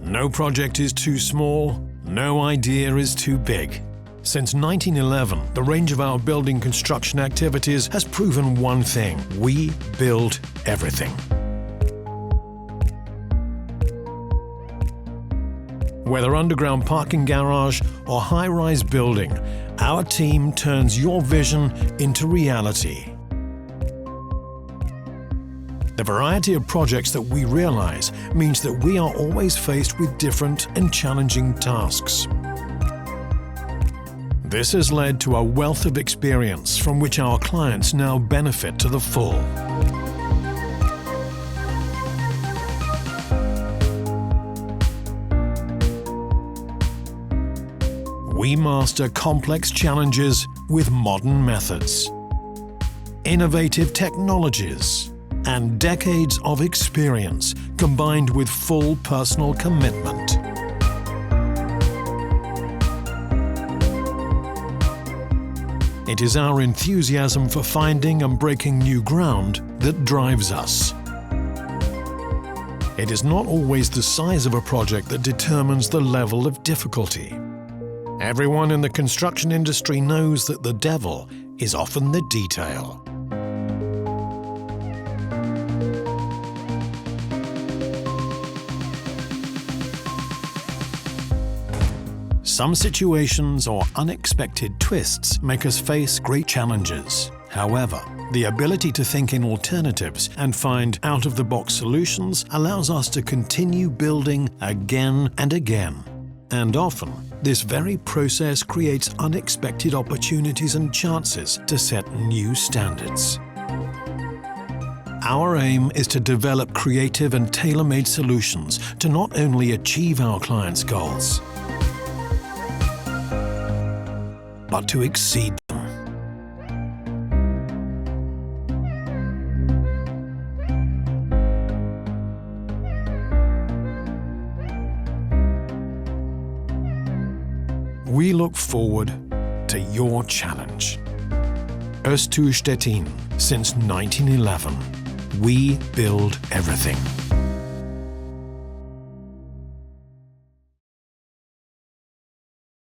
No project is too small, no idea is too big. Since 1911, the range of our building construction activities has proven one thing: we build everything. Whether underground parking garage or high-rise building, our team turns your vision into reality. The variety of projects that we realize means that we are always faced with different and challenging tasks. This has led to a wealth of experience from which our clients now benefit to the full. We master complex challenges with modern methods, innovative technologies, and decades of experience combined with full personal commitment. It is our enthusiasm for finding and breaking new ground that drives us. It is not always the size of a project that determines the level of difficulty. Everyone in the construction industry knows that the devil is often the detail. Some situations or unexpected twists make us face great challenges. However, the ability to think in alternatives and find out-of-the-box solutions allows us to continue building again and again. And often, this very process creates unexpected opportunities and chances to set new standards. Our aim is to develop creative and tailor-made solutions to not only achieve our clients' goals, but to exceed them. We look forward to your challenge. ÖSTU-STETTIN, since 1911. We build everything.